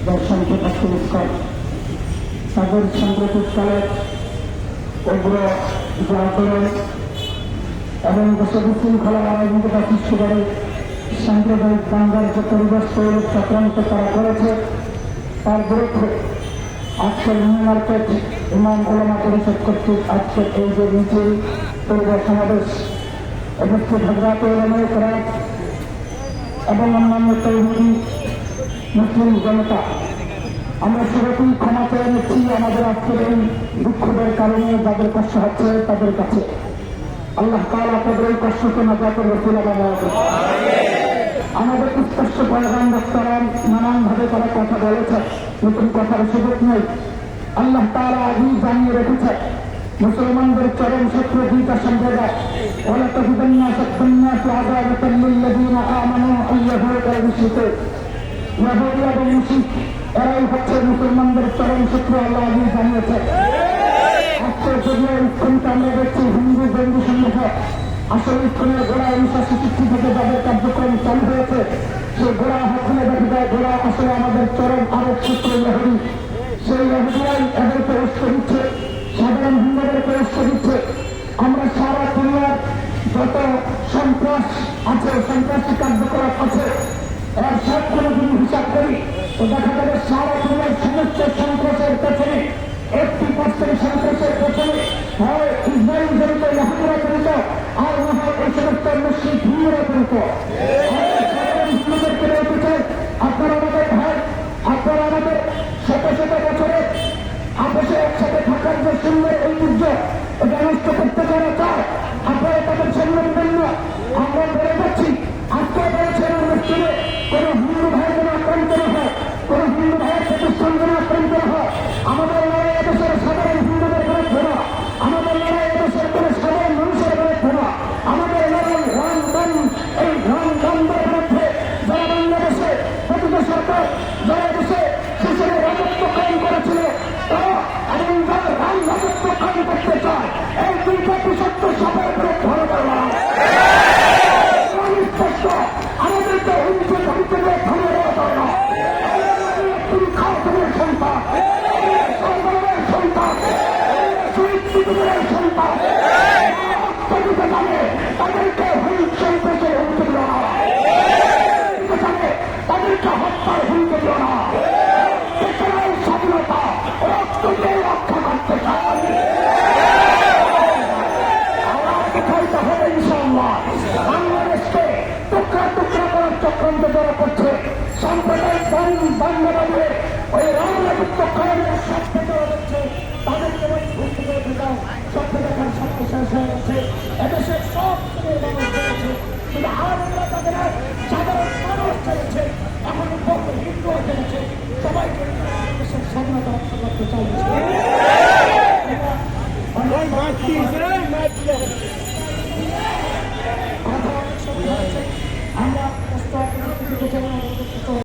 দর্শনপ্রকাশ পুরস্কার তাদের সাম্প্রতিককালের উগ্র যে আন্দোলন এবং দেশে বিশৃঙ্খলা অরাজকতা সৃষ্টি করে সাম্প্রদায়িক দাঙ্গার যে পরিবেশ তৈরির চক্রান্ত তারা করেছে তার বিরুদ্ধে আজকের নিউ মার্কেট ইমাম ওলামা পরিষদ কর্তৃক আজকের এই যে মিছিল পরিবেশ সমাবেশ উপস্থিত হযরত ওলামায়ে কেরাম এবং অন্যান্য তৌহিদি মুসলিম জনতা, আমরা সেরকমই ক্ষমা চেয়ে নিচ্ছি আমাদের আজকের এই দুঃখদের কারণে যাদের কষ্ট হচ্ছে তাদের কাছে। আল্লাহ তাআলা তাদের এই কষ্টকে নাজাতের ওসিলা বানায় দেন। আমাদের স্পষ্ট পয়গাম্বর সালাম নানানভাবে তারা কথা বলেছে, নতুন কথার সুযোগ নেই। আল্লাহ তাআলা আগেই জানিয়ে রেখেছে মুসলমানদের চরম শত্রু দুইটা সম্প্রদায়, ওয়ালা তাজিদান্না আশাদ্দান-নাসি আযাবাতান লিল্লাযীনা আমানু আল-ইয়াহুদ ওয়াল মুশরিকুন। ইহুদি এবং মুশরিক এরাই হচ্ছে মুসলমানদের চরম শত্রু, আল্লাহ আগেই জানিয়েছে। আজকের যদিও ইসলামকে আমরা দেখছি হিন্দু জঙ্গি সংগঠন, আসলে ইসলামের গোড়া 1966 থেকে যাদের কার্যক্রম চালু হয়েছে সেই গোড়া হাতে দেখা যায় গোড়া আসলে আমাদের চরম আরেক শত্রু ইহুদি। সেই ইহুদিরাই এদেরকে উৎস দিচ্ছে, সাধারণ হিন্দুদেরকে উৎস দিচ্ছে। আমরা সারা দুনিয়ার যত সন্ত্রাস আছে, সন্ত্রাসী কার্যকলাপ আছে, এর সবগুলো যদি হিসাব করি তো দেখা যাবে সারা দুনিয়ার সমস্ত সন্ত্রাসের পেছনে 80% সন্ত্রাসের পেছনে হয় ইসরায়েল জড়িত, ইহুদিরা জড়িত, আর না হয় এই সমস্ত মুসলিম হিন্দুরা জড়িত। সাধারণ হিন্দুদেরকে বলতে চাই, আপনারা আমাদের ভাই, আপনারা আমাদের শত শত বছরের আপসে একসাথে থাকার যে সুন্দর ঐতিহ্য এটা নষ্ট করতে যারা চায়, আপনারা তাদের সম্মান দেন না। আমরা বলে যাচ্ছি, আজকে বলেছেন মসজিদে কোন হিন্দু ভাই যেন আক্রান্ত না হয়, কোন হিন্দু ভাইয়ের প্রতিষ্ঠান যেন আক্রান্ত না হয়। আমাদের লড়াই এদেশের সাধারণ হিন্দুদের বিরুদ্ধে না, আমাদের লড়াই এদেশের কোন সাধারণ মানুষের বিরুদ্ধে না, আমাদের লড়াই রামদান, এই রামদানদের বিরুদ্ধে যারা বাংলাদেশে প্রতিত সরকার যারা দেশে সেখানে রাজত্ব কায়েম করেছিল তারা এবং যারা রাম রাজত্ব কায়েম করতে চায়, এই দুইটা বিষাক্ত সাপের বিরুদ্ধে ভারতের লড়াই স্পষ্ট। আমাদেরকে হুমকি ধমকি দিয়ে থামিয়ে দেওয়া যায় না। তুমি খাওয়ার সন্তান, সন্তানের সন্তান, শহীদ পৃথিবীর সন্তান রক্ত দিতে জানে তাদেরকে হুমকি পেশে হুমকি দিল না, জানে তাদেরকে হত্যার হুমকি দিল না। পেশার স্বাধীনতা রক্ত দিয়ে রক্ষা করতে চায়, আবার দেখাইতে হবে ইনশাআল্লাহ। বাংলাদেশকে টুকরা টুকরা করার চক্রান্ত যারা করছে, সাম্প্রদায়িক বাংলাদেশে ওই রাম রাজত্ব কায়েমের স্বপ্ন যারা দেখছে তাদেরকে ঘুরতে করে দেখাও, স্বপ্ন দেখার স্বপ্ন শেষ হয়ে গেছে। এদেশের সব শ্রেণীর মানুষ চলেছে, কিন্তু আমরা তাদের সাধারণ মানুষ চলেছে, এখন হিন্দু চলেছে, সবাইকে দেশের স্বাধীনতা রক্ষা করতে চাইছে। আমরা